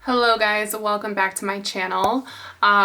Hello guys, welcome back to my channel.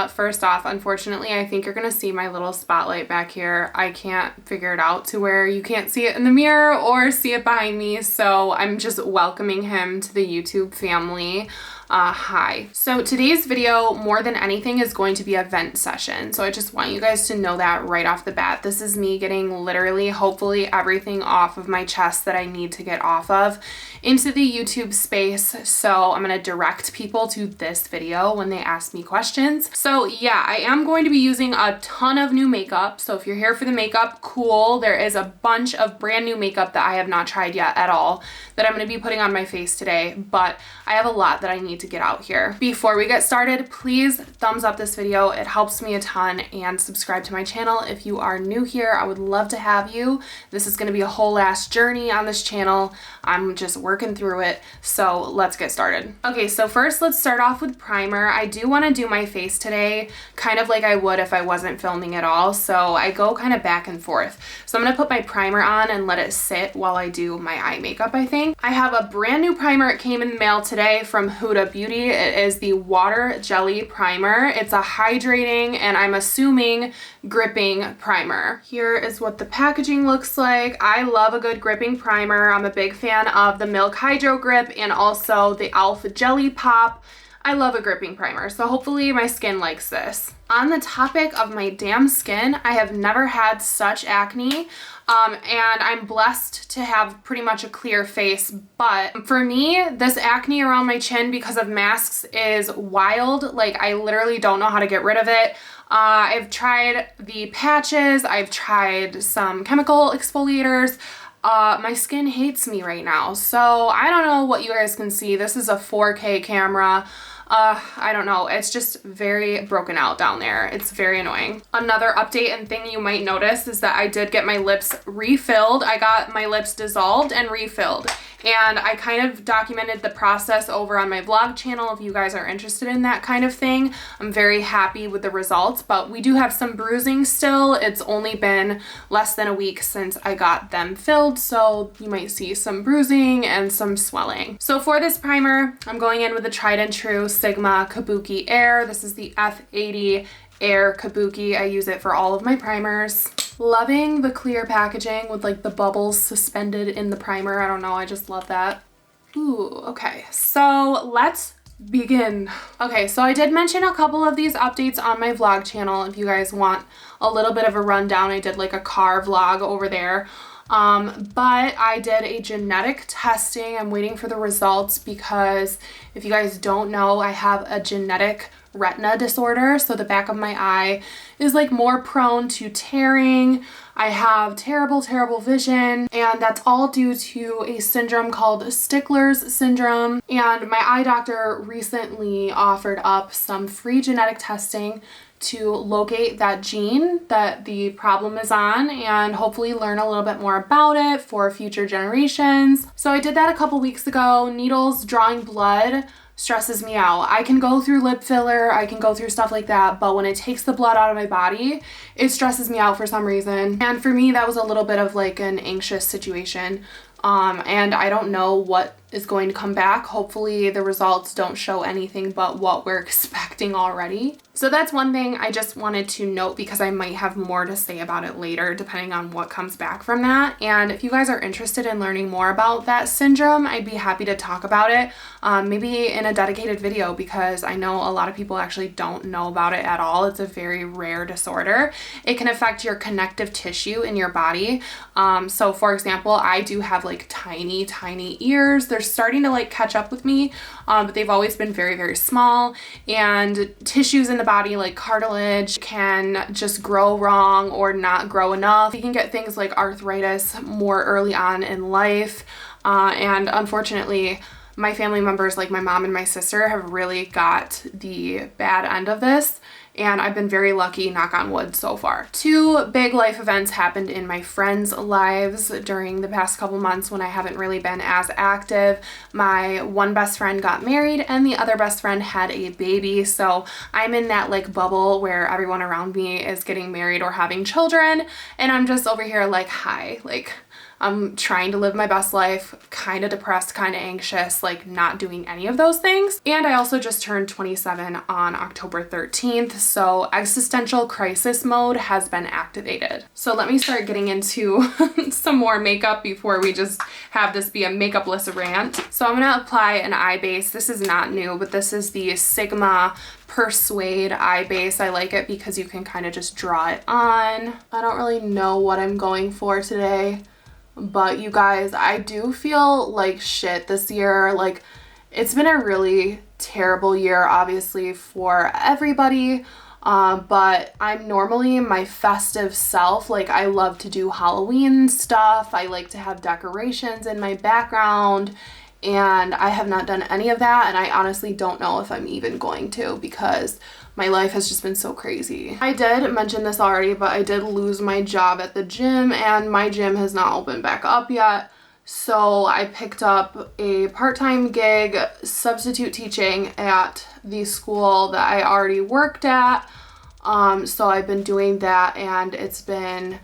First off, unfortunately, I think you're gonna see my little spotlight back here. I can't figure it out to where you can't see it in the mirror or see it behind me, so I'm just welcoming him to the YouTube family. Hi. So today's video, more than anything, is going to be a vent session. So I just want you guys to know that right off the bat. This is me getting literally, hopefully, everything off of my chest that I need to get off of into the YouTube space. So I'm gonna direct people to this video when they ask me questions. So yeah, I am going to be using a ton of new makeup. So if you're here for the makeup, cool. There is a bunch of brand new makeup that I have not tried yet at all that I'm gonna be putting on my face today, but I have a lot that I need to get out here. Before we get started, please thumbs up this video. It helps me a ton, and subscribe to my channel if you are new here. I would love to have you. This is gonna be a whole ass journey on this channel. I'm just working through it, so let's get started. Okay, so first let's start off with primer. I do want to do my face today kind of like I would if I wasn't filming at all, so I go kind of back and forth. So I'm gonna put my primer on and let it sit while I do my eye makeup, I think. I have a brand new primer. It came in the mail today from Huda Beauty. It is the Water Jelly Primer. It's a hydrating and I'm assuming gripping primer. Here is what the packaging looks like. I love a good gripping primer. I'm a big fan of the Milk Hydro Grip and also the Alpha Jelly Pop. I love a gripping primer, so hopefully my skin likes this. On the topic of my damn skin, I have never had such acne, and I'm blessed to have pretty much a clear face, but for me, this acne around my chin because of masks is wild. Like, I literally don't know how to get rid of it. I've tried the patches, I've tried some chemical exfoliators. My skin hates me right now, so I don't know what you guys can see. This is a 4K camera. I don't know. It's just very broken out down there. It's very annoying. Another update and thing you might notice is that I did get my lips refilled. I got my lips dissolved and refilled. And I kind of documented the process over on my vlog channel if you guys are interested in that kind of thing. I'm very happy with the results, but we do have some bruising still. It's only been less than a week since I got them filled, so you might see some bruising and some swelling. So for this primer, I'm going in with the tried and true Sigma Kabuki Air. This is the F80 Air Kabuki. I use it for all of my primers. Loving the clear packaging with like the bubbles suspended in the primer. I don't know, I just love that. Ooh, okay, so let's begin. Okay, so I did mention a couple of these updates on my vlog channel. If you guys want a little bit of a rundown, I did like a car vlog over there. But I did a genetic testing. I'm waiting for the results because if you guys don't know, I have a genetic retina disorder. So the back of my eye is like more prone to tearing. I have terrible vision, and that's all due to a syndrome called Stickler's syndrome. And my eye doctor recently offered up some free genetic testing to locate that gene that the problem is on and hopefully learn a little bit more about it for future generations. So I did that a couple weeks ago. Needles drawing blood stresses me out. I can go through lip filler, I can go through stuff like that, but when it takes the blood out of my body, it stresses me out for some reason. And for me, that was a little bit of like an anxious situation. And I don't know what is going to come back. Hopefully the results don't show anything but what we're expecting already. So that's one thing I just wanted to note because I might have more to say about it later depending on what comes back from that. And if you guys are interested in learning more about that syndrome, I'd be happy to talk about it, maybe in a dedicated video, because I know a lot of people actually don't know about it at all. It's a very rare disorder. It can affect your connective tissue in your body. So for example, I do have like tiny ears. They're starting to like catch up with me, but they've always been very small, and tissues in the body like cartilage can just grow wrong or not grow enough. You can get things like arthritis more early on in life, and unfortunately my family members like my mom and my sister have really got the bad end of this. And I've been very lucky, knock on wood, so far. Two big life events happened in my friends' lives during the past couple months when I haven't really been as active. My one best friend got married and the other best friend had a baby. So I'm in that like bubble where everyone around me is getting married or having children. And I'm just over here like, hi, like I'm trying to live my best life, kind of depressed, kind of anxious, like not doing any of those things. And I also just turned 27 on October 13th, so existential crisis mode has been activated. So let me start getting into some more makeup before we just have this be a makeupless rant. So I'm gonna apply an eye base. This is not new, but this is the Sigma Persuade eye base. I like it because you can kind of just draw it on. I don't really know what I'm going for today, but you guys, I do feel like shit this year. Like, it's been a really terrible year, obviously, for everybody. But I'm normally my festive self. Like, I love to do Halloween stuff. I like to have decorations in my background, and I have not done any of that, and I honestly don't know if I'm even going to, because my life has just been so crazy. I did mention this already, but I did lose my job at the gym, and my gym has not opened back up yet. So I picked up a part-time gig substitute teaching at the school that I already worked at. So I've been doing that, and it's been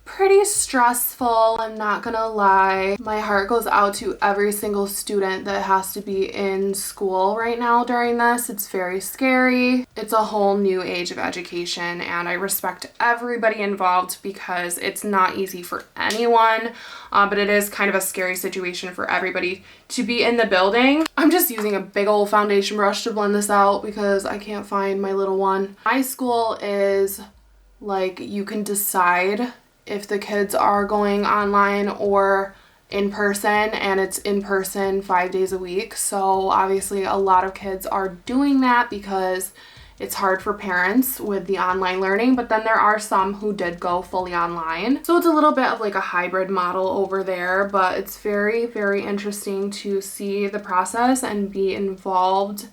pretty stressful, I'm not gonna lie. My heart goes out to every single student that has to be in school right now during this. It's very scary. It's a whole new age of education, and I respect everybody involved because it's not easy for anyone, but it is kind of a scary situation for everybody to be in the building. I'm just using a big old foundation brush to blend this out because I can't find my little one. My school is like, you can decide if the kids are going online or in person, and it's in person 5 days a week. So obviously a lot of kids are doing that because it's hard for parents with the online learning, but then there are some who did go fully online. So it's a little bit of like a hybrid model over there, but it's very, very interesting to see the process and be involved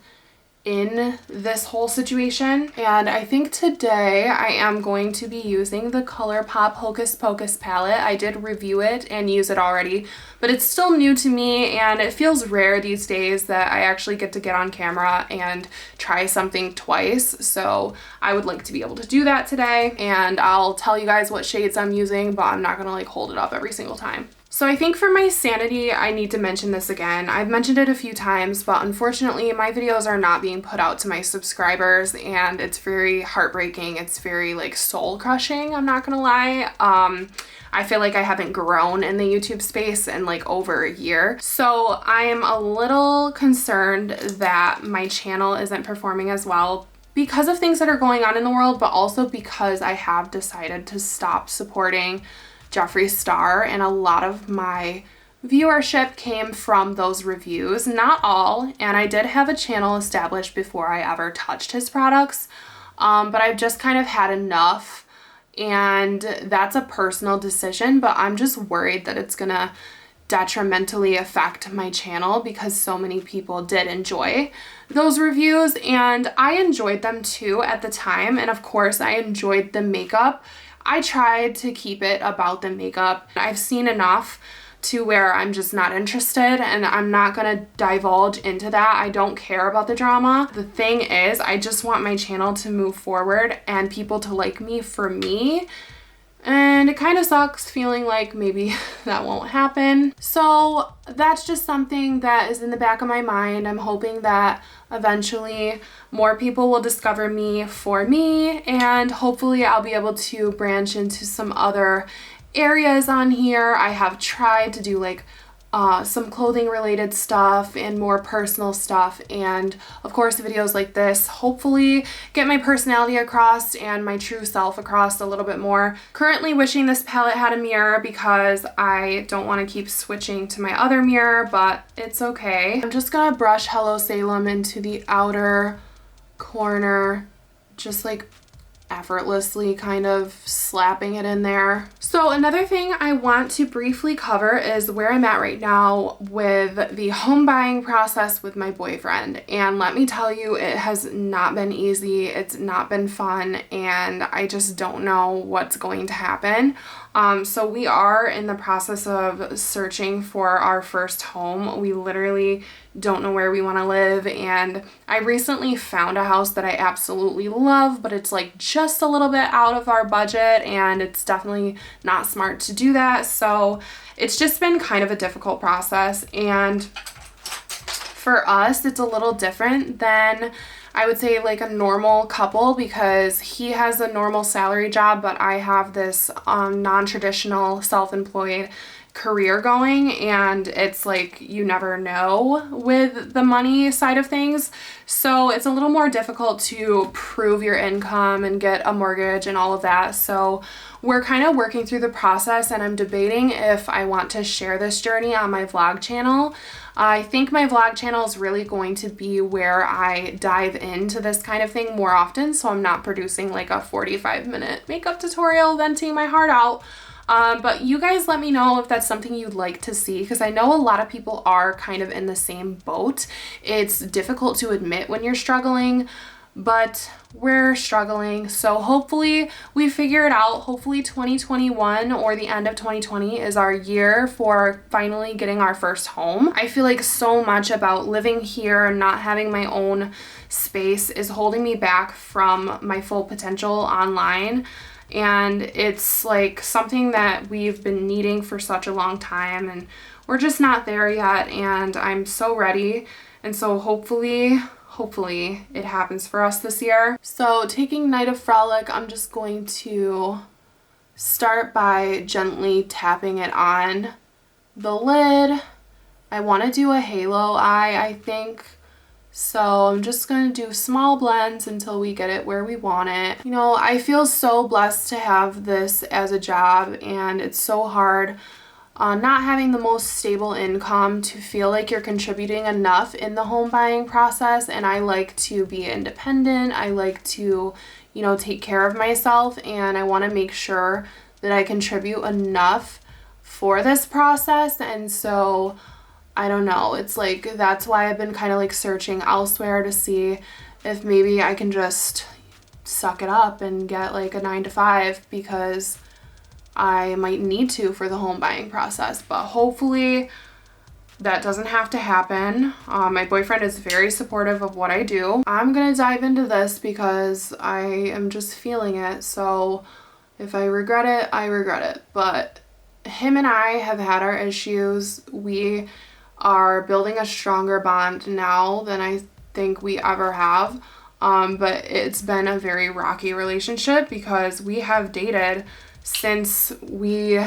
in this whole situation. And I think today I am going to be using the Colourpop Hocus Pocus palette. I did review it and use it already, but it's still new to me, and it feels rare these days that I actually get to get on camera and try something twice. So I would like to be able to do that today, and I'll tell you guys what shades I'm using, but I'm not gonna like hold it up every single time. So I think for my sanity, I need to mention this again. I've mentioned it a few times, but unfortunately my videos are not being put out to my subscribers, and it's very heartbreaking. It's very like soul crushing, I'm not gonna lie. I feel like I haven't grown in the YouTube space in like over a year. So I'm a little concerned that my channel isn't performing as well because of things that are going on in the world, but also because I have decided to stop supporting Jeffree Star, and a lot of my viewership came from those reviews. Not all, and I did have a channel established before I ever touched his products, but I've just kind of had enough, and that's a personal decision, but I'm just worried that it's gonna detrimentally affect my channel because so many people did enjoy those reviews, and I enjoyed them too at the time, and of course I enjoyed the makeup. I tried to keep it about the makeup. I've seen enough to where I'm just not interested, and I'm not gonna divulge into that. I don't care about the drama. The thing is, I just want my channel to move forward and people to like me for me. And it kind of sucks feeling like maybe that won't happen. So that's just something that is in the back of my mind. I'm hoping that eventually more people will discover me for me, and hopefully I'll be able to branch into some other areas on here. I have tried to do like some clothing related stuff and more personal stuff, and of course videos like this hopefully get my personality across and my true self across a little bit more. Currently wishing this palette had a mirror because I don't want to keep switching to my other mirror, but it's okay. I'm just gonna brush Hello Salem into the outer corner, just like effortlessly kind of slapping it in there. So another thing I want to briefly cover is where I'm at right now with the home buying process with my boyfriend. And let me tell you, it has not been easy. It's not been fun, and I just don't know what's going to happen. So we are in the process of searching for our first home. We literally don't know where we want to live, and I recently found a house that I absolutely love, but it's like just a little bit out of our budget, and it's definitely not smart to do that. So it's just been kind of a difficult process, and for us it's a little different than I would say like a normal couple, because he has a normal salary job, but I have this non-traditional self-employed career going, and it's like you never know with the money side of things. So it's a little more difficult to prove your income and get a mortgage and all of that. So we're kind of working through the process, and I'm debating if I want to share this journey on my vlog channel. I think my vlog channel is really going to be where I dive into this kind of thing more often, so I'm not producing like a 45-minute makeup tutorial venting my heart out. But you guys let me know if that's something you'd like to see, because I know a lot of people are kind of in the same boat. It's difficult to admit when you're struggling, but we're struggling. So hopefully we figure it out. Hopefully 2021 or the end of 2020 is our year for finally getting our first home. I feel like so much about living here and not having my own space is holding me back from my full potential online. And it's like something that we've been needing for such a long time, and we're just not there yet, and I'm so ready. And so hopefully it happens for us this year. So taking Night of Frolic, I'm just going to start by gently tapping it on the lid. I want to do a halo eye, I think. So I'm just going to do small blends until we get it where we want it. You know, I feel so blessed to have this as a job, and it's so hard not having the most stable income to feel like you're contributing enough in the home buying process. And I like to be independent. I like to, you know, take care of myself, and I want to make sure that I contribute enough for this process. And so I don't know, it's like that's why I've been kind of like searching elsewhere to see if maybe I can just suck it up and get like a 9-to-5, because I might need to for the home buying process. But hopefully that doesn't have to happen. My boyfriend is very supportive of what I do. I'm gonna dive into this because I am just feeling it. So if I regret it, I regret it. But him and I have had our issues. We are building a stronger bond now than I think we ever have. But it's been a very rocky relationship because we have dated since we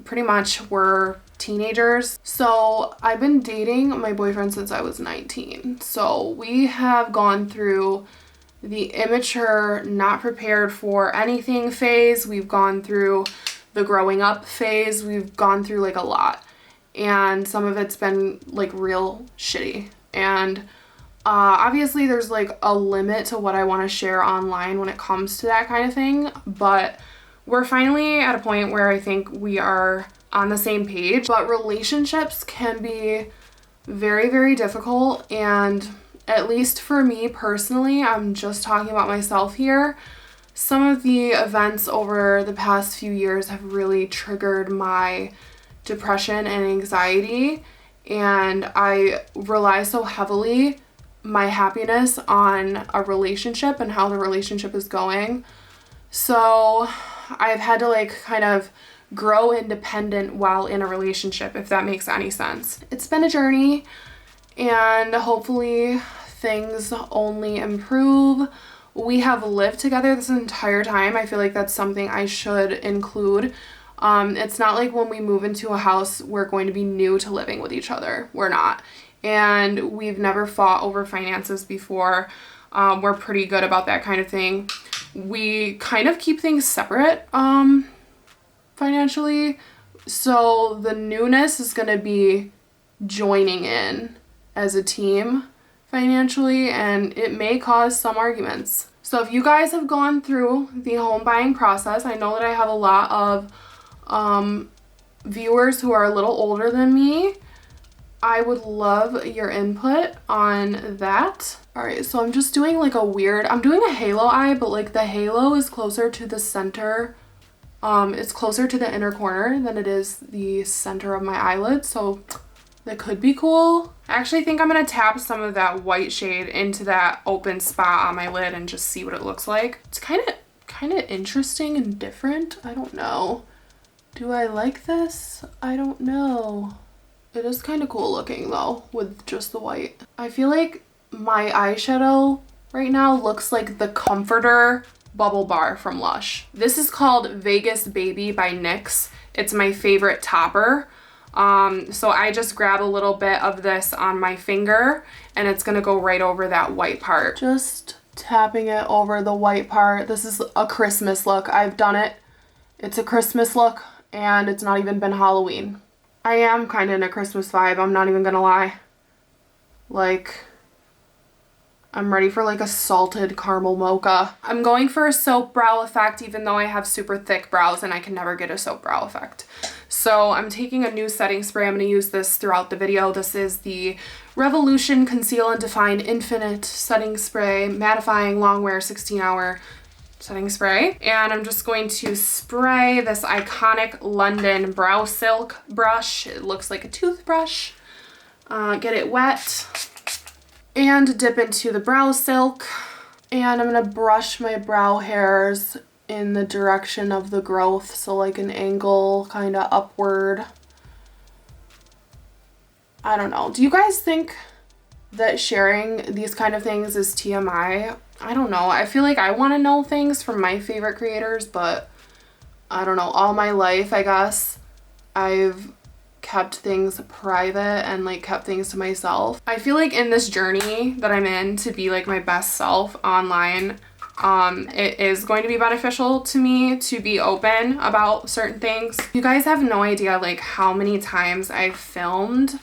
pretty much were teenagers. So I've been dating my boyfriend since I was 19. So we have gone through the immature, not prepared for anything phase. We've gone through the growing up phase. We've gone through like a lot. And some of it's been like real shitty. And obviously there's like a limit to what I want to share online when it comes to that kind of thing. But we're finally at a point where I think we are on the same page. But relationships can be very, very difficult. And at least for me personally, I'm just talking about myself here, some of the events over the past few years have really triggered my depression and anxiety, and I rely so heavily my happiness on a relationship and how the relationship is going. So I've had to like kind of grow independent while in a relationship, if that makes any sense. It's been a journey, and hopefully things only improve. We have lived together this entire time. I feel like that's something I should include. It's not like when we move into a house, we're going to be new to living with each other. We're not. And we've never fought over finances before. We're pretty good about that kind of thing. We kind of keep things separate, financially. So the newness is going to be joining in as a team financially, and it may cause some arguments. So if you guys have gone through the home buying process, I know that I have a lot of viewers who are a little older than me. I would love your input on that. Alright, so I'm just doing like I'm doing a halo eye, but like the halo is closer to the center It's closer to the inner corner than it is the center of my eyelid, so that could be cool. I actually think I'm gonna tap some of that white shade into that open spot on my lid and just see what it looks like. It's kind of interesting and different. I don't know. Do I like this? I don't know. It is kind of cool looking though with just the white. I feel like my eyeshadow right now looks like the Comforter Bubble Bar from Lush. This is called Vegas Baby by NYX. It's my favorite topper. So I just grab a little bit of this on my finger and it's gonna go right over that white part. Just tapping it over the white part. This is a Christmas look. I've done it. It's a Christmas look and it's not even been Halloween. I am kind of in a Christmas vibe, I'm not even gonna lie. Like, I'm ready for like a salted caramel mocha. I'm going for a soap brow effect even though I have super thick brows and I can never get a soap brow effect. So I'm taking a new setting spray. I'm going to use this throughout the video. This is the Revolution Conceal and Define Infinite Setting Spray, Mattifying Long Wear 16-Hour Setting Spray. And I'm just going to spray this iconic London Brow Silk brush. It looks like a toothbrush. Get it wet and dip into the brow silk. And I'm going to brush my brow hairs in the direction of the growth, so like an angle kind of upward. I don't know. Do you guys think that sharing these kind of things is TMI? I don't know. I feel like I want to know things from my favorite creators, but I don't know. All my life, I guess, I've kept things private and like kept things to myself. I feel like in this journey that I'm in to be like my best self online, it is going to be beneficial to me to be open about certain things. You guys have no idea like how many times I've filmed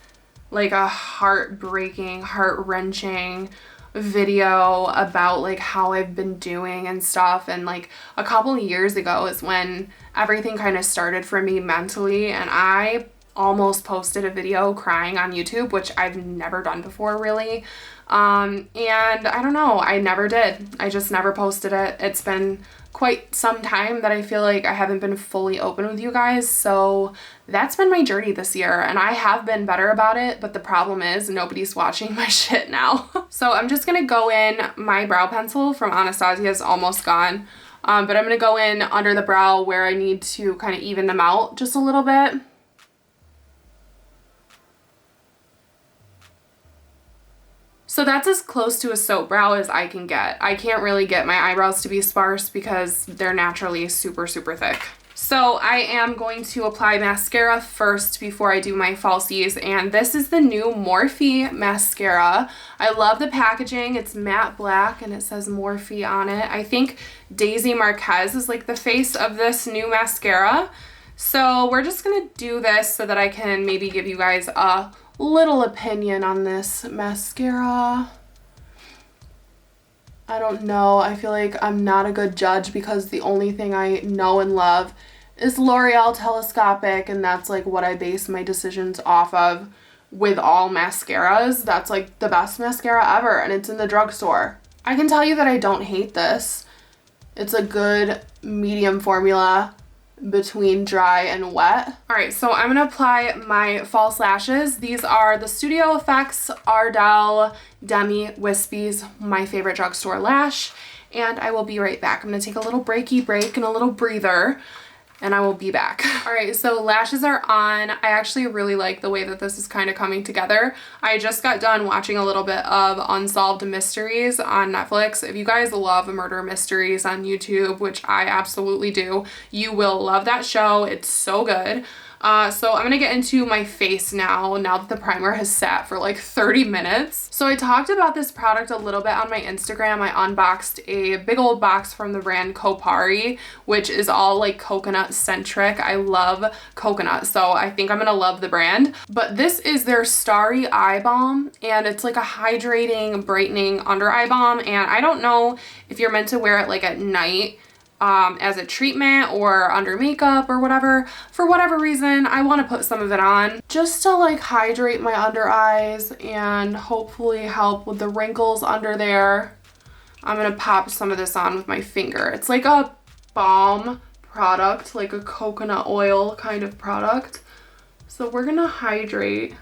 like a heartbreaking, heart-wrenching video about like how I've been doing and stuff. And like a couple years ago is when everything kind of started for me mentally, and I almost posted a video crying on YouTube, which I've never done before really. And I don't know, I never did. I just never posted it. It's been quite some time that I feel like I haven't been fully open with you guys. So that's been my journey this year, and I have been better about it, but the problem is nobody's watching my shit now. So I'm just gonna go in, my brow pencil from Anastasia is almost gone, but I'm gonna go in under the brow where I need to kind of even them out just a little bit. So that's as close to a soap brow as I can get. I can't really get my eyebrows to be sparse because they're naturally super, super thick. So I am going to apply mascara first before I do my falsies, and this is the new Morphe Mascara. I love the packaging. It's matte black and it says Morphe on it. I think Daisy Marquez is like the face of this new mascara. So we're just gonna do this so that I can maybe give you guys a little opinion on this mascara. I don't know. I feel like I'm not a good judge because the only thing I know and love is L'Oreal Telescopic, and that's like what I base my decisions off of with all mascaras. That's like the best mascara ever, and it's in the drugstore. I can tell you that I don't hate this. It's a good medium formula between dry and wet. All right, so I'm gonna apply my false lashes. These are the Studio Effects Ardell Demi Wispies, my favorite drugstore lash, and I will be right back. I'm gonna take a little breaky break and a little breather, and I will be back. All right, so lashes are on. I actually really like the way that this is kind of coming together. I just got done watching a little bit of Unsolved Mysteries on Netflix. If you guys love murder mysteries on YouTube, which I absolutely do, you will love that show. It's so good. So I'm gonna get into my face now that the primer has sat for like 30 minutes. So I talked about this product a little bit on my Instagram. I unboxed a big old box from the brand Kopari, which is all like coconut centric. I love coconut, so I think I'm gonna love the brand. But this is their Starry Eye Balm, and it's like a hydrating, brightening under eye balm. And I don't know if you're meant to wear it like at night as a treatment or under makeup or whatever. For whatever reason, I want to put some of it on just to like hydrate my under eyes and hopefully help with the wrinkles under there. I'm gonna pop some of this on with my finger. It's like a balm product, like a coconut oil kind of product. So we're gonna hydrate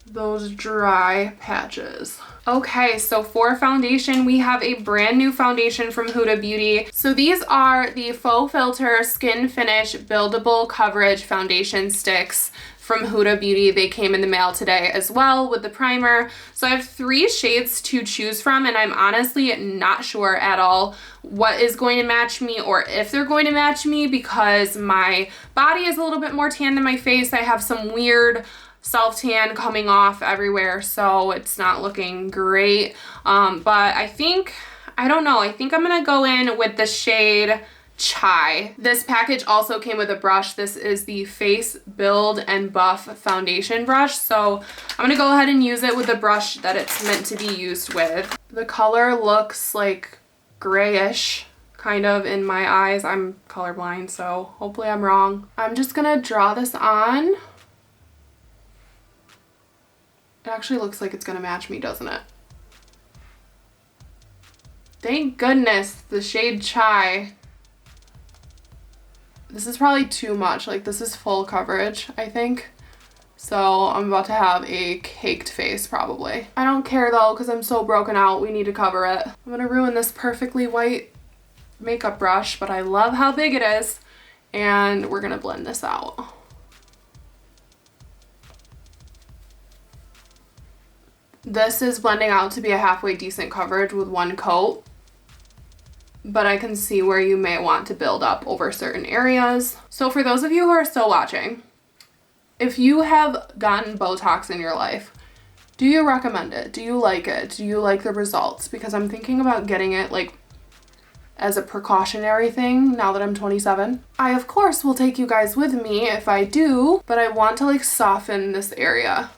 those dry patches. Okay, so for foundation, we have a brand new foundation from Huda Beauty. So these are the Faux Filter Skin Finish Buildable Coverage Foundation Sticks from Huda Beauty. They came in the mail today as well with the primer. So I have 3 shades to choose from, and I'm honestly not sure at all what is going to match me or if they're going to match me because my body is a little bit more tan than my face. I have some weird self-tan coming off everywhere, so it's not looking great. But I think, I don't know, I think I'm gonna go in with the shade Chai. This package also came with a brush. This is the Face Build and Buff Foundation brush, so I'm gonna go ahead and use it with the brush that it's meant to be used with. The color looks like grayish, kind of, in my eyes. I'm colorblind, so hopefully I'm wrong. I'm just gonna draw this on. It actually looks like it's gonna match me, doesn't it? Thank goodness, the shade Chai. This is probably too much. Like, this is full coverage, I think. So I'm about to have a caked face, probably. I don't care though, because I'm so broken out. We need to cover it. I'm gonna ruin this perfectly white makeup brush, but I love how big it is. And we're gonna blend this out. This is blending out to be a halfway decent coverage with one coat, but I can see where you may want to build up over certain areas. So for those of you who are still watching, if you have gotten Botox in your life, do you recommend it? Do you like it? Do you like the results? Because I'm thinking about getting it like as a precautionary thing now that I'm 27. I of course will take you guys with me if I do, but I want to like soften this area.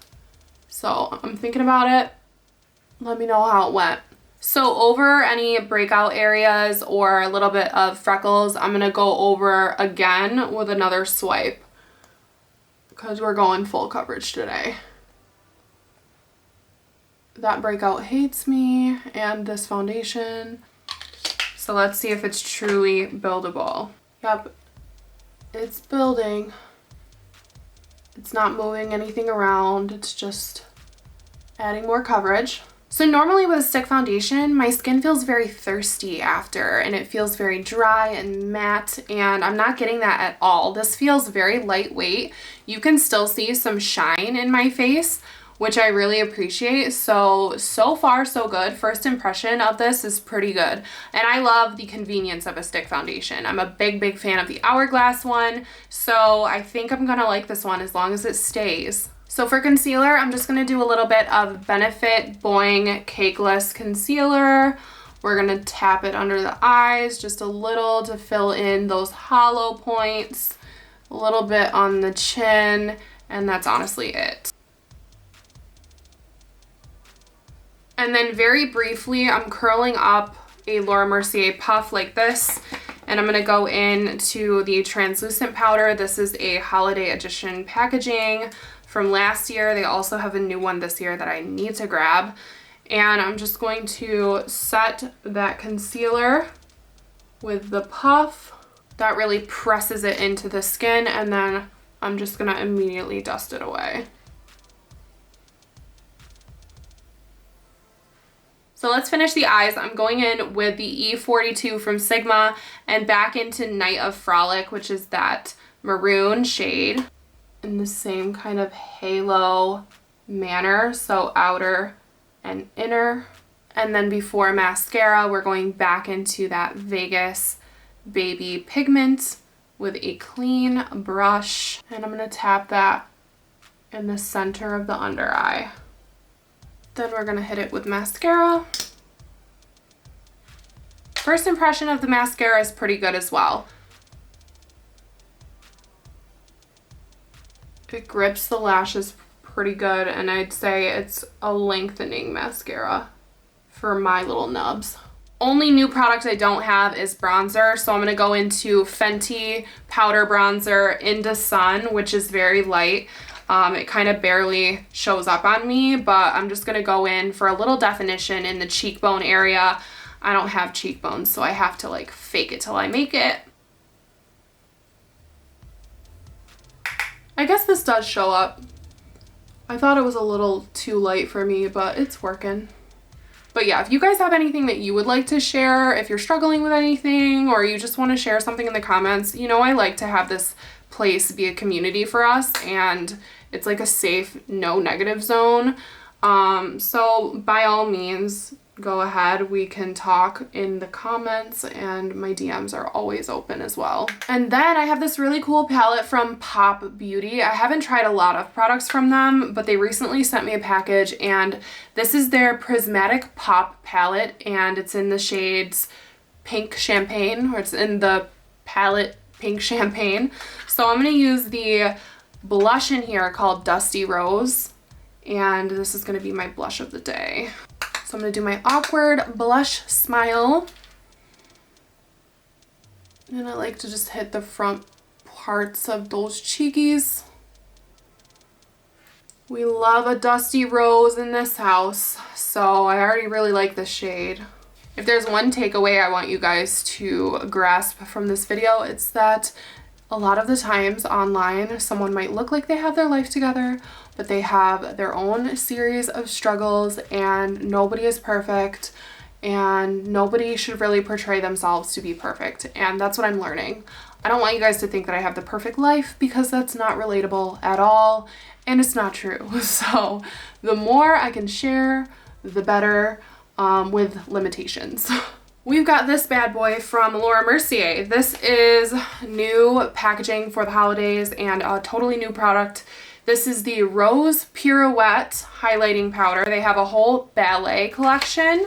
So I'm thinking about it. Let me know how it went. So over any breakout areas or a little bit of freckles, I'm gonna go over again with another swipe because we're going full coverage today. That breakout hates me and this foundation. So let's see if it's truly buildable. Yep, it's building. It's not moving anything around. It's just adding more coverage. So normally with a stick foundation, my skin feels very thirsty after, and it feels very dry and matte, and I'm not getting that at all. This feels very lightweight. You can still see some shine in my face, which I really appreciate. So far so good. First impression of this is pretty good. And I love the convenience of a stick foundation. I'm a big fan of the Hourglass one, so I think I'm gonna like this one as long as it stays. So for concealer, I'm just gonna do a little bit of Benefit Boing Cakeless Concealer. We're gonna tap it under the eyes just a little to fill in those hollow points, a little bit on the chin, and that's honestly it. And then very briefly, I'm curling up a Laura Mercier puff like this, and I'm gonna go into the translucent powder. This is a holiday edition packaging from last year. They also have a new one this year that I need to grab. And I'm just going to set that concealer with the puff. That really presses it into the skin, and then I'm just gonna immediately dust it away. So let's finish the eyes. I'm going in with the E42 from Sigma and back into Night of Frolic, which is that maroon shade, in the same kind of halo manner, so outer and inner. And then before mascara, we're going back into that Vegas Baby Pigment with a clean brush, and I'm gonna tap that in the center of the under eye. Then we're gonna hit it with mascara. First impression of the mascara is pretty good as well. It grips the lashes pretty good, and I'd say it's a lengthening mascara for my little nubs. Only new product I don't have is bronzer, so I'm gonna go into Fenty Powder Bronzer Into Sun, which is very light. It kind of barely shows up on me, but I'm just gonna go in for a little definition in the cheekbone area. I don't have cheekbones, so I have to like fake it till I make it. I guess this does show up. I thought it was a little too light for me, but it's working. But yeah, if you guys have anything that you would like to share, if you're struggling with anything or you just want to share something in the comments, you know, I like to have this place be a community for us, and it's like a safe, no negative zone. So by all means, go ahead, we can talk in the comments, and my DMs are always open as well. And then I have this really cool palette from Pop Beauty. I haven't tried a lot of products from them, but they recently sent me a package, and this is their Prismatic Pop palette, and it's in the shades Pink Champagne, or it's in the palette Pink Champagne. So I'm going to use the blush in here called Dusty Rose, and this is going to be my blush of the day. So I'm going to do my awkward blush smile. And I like to just hit the front parts of those cheekies. We love a dusty rose in this house, so I already really like this shade. If there's one takeaway I want you guys to grasp from this video, it's that a lot of the times online, someone might look like they have their life together, but they have their own series of struggles, and nobody is perfect, and nobody should really portray themselves to be perfect. And that's what I'm learning. I don't want you guys to think that I have the perfect life, because that's not relatable at all, and it's not true. So the more I can share, the better, with limitations. We've got this bad boy from Laura Mercier. This is new packaging for the holidays and a totally new product. This is the Rose Pirouette highlighting powder. They have a whole ballet collection,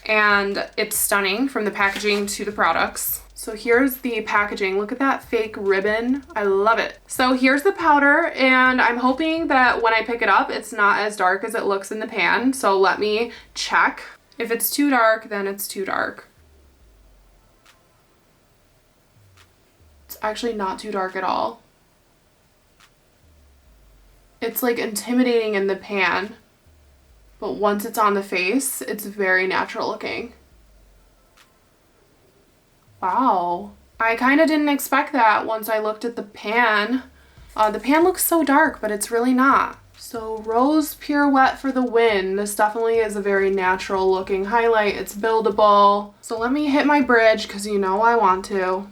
and it's stunning from the packaging to the products. So here's the packaging. Look at that fake ribbon. I love it. So here's the powder, and I'm hoping that when I pick it up, it's not as dark as it looks in the pan. So let me check. If it's too dark, then it's too dark. It's actually not too dark at all. It's like intimidating in the pan, but once it's on the face, it's very natural looking. Wow. I kind of didn't expect that once I looked at the pan. The pan looks so dark, but it's really not. So Rose Pirouette for the win. This definitely is a very natural looking highlight. It's buildable. So let me hit my bridge, because you know I want to.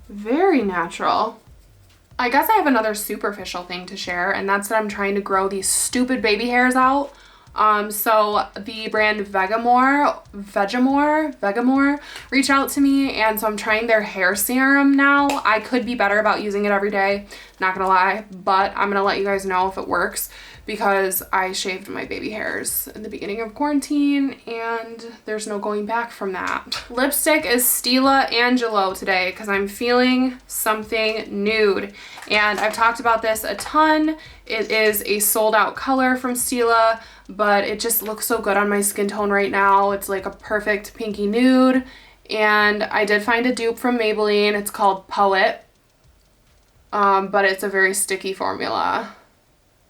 Very natural. I guess I have another superficial thing to share, and that's that I'm trying to grow these stupid baby hairs out. So the brand Vegamore reached out to me, and so I'm trying their hair serum now. I could be better about using it every day, not gonna lie, but I'm gonna let you guys know if it works, because I shaved my baby hairs in the beginning of quarantine, and there's no going back from that. Lipstick is Stila Angelo today, because I'm feeling something nude, and I've talked about this a ton. It is a sold out color from Stila, but it just looks so good on my skin tone right now. It's like a perfect pinky nude, and I did find a dupe from Maybelline. It's called Poet, but it's a very sticky formula.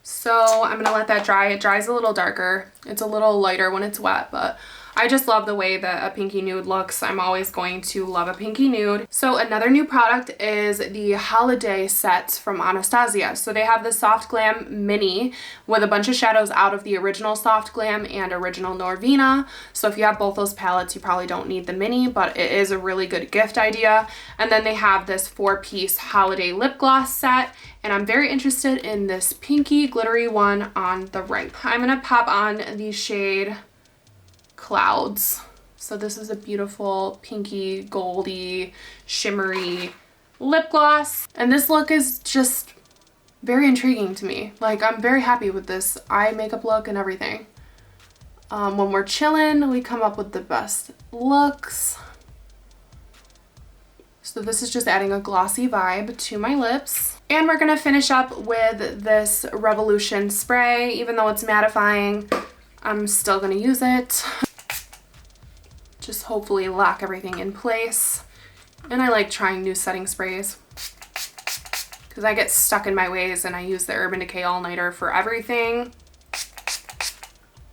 So I'm gonna let that dry. It dries a little darker. It's a little lighter when it's wet, but I just love the way that a pinky nude looks. I'm always going to love a pinky nude. So another new product is the holiday set from Anastasia. So they have the Soft Glam Mini with a bunch of shadows out of the original Soft Glam and original Norvina. So if you have both those palettes, you probably don't need the mini, but it is a really good gift idea. And then they have this 4-piece holiday lip gloss set, and I'm very interested in this pinky glittery one on the right. I'm gonna pop on the shade Clouds. So this is a beautiful pinky, goldy, shimmery lip gloss. And this look is just very intriguing to me. Like, I'm very happy with this eye makeup look and everything. When we're chilling, we come up with the best looks. So this is just adding a glossy vibe to my lips. And we're gonna finish up with this Revolution spray. Even though it's mattifying, I'm still gonna use it. Just hopefully lock everything in place. And I like trying new setting sprays, because I get stuck in my ways and I use the Urban Decay All-Nighter for everything.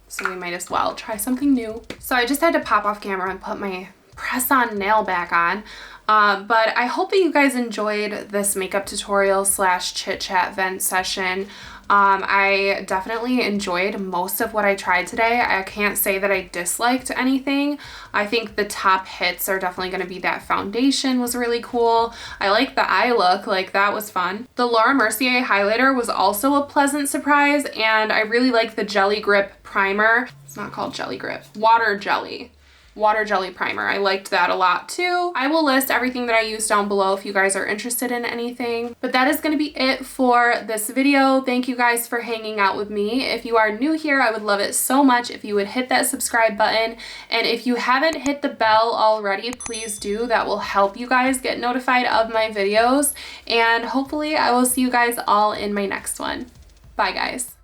So we might as well try something new. So I just had to pop off camera and put my press-on nail back on. But I hope that you guys enjoyed this makeup tutorial slash chit chat vent session. I definitely enjoyed most of what I tried today. I can't say that I disliked anything. I think the top hits are definitely going to be that foundation was really cool. I like the eye look, like that was fun. The Laura Mercier highlighter was also a pleasant surprise, and I really like the Jelly Grip primer. It's not called Jelly Grip, Water Jelly primer. I liked that a lot too. I will list everything that I used down below if you guys are interested in anything. But that is going to be it for this video. Thank you guys for hanging out with me. If you are new here, I would love it so much if you would hit that subscribe button. And if you haven't hit the bell already, please do. That will help you guys get notified of my videos. And hopefully I will see you guys all in my next one. Bye guys.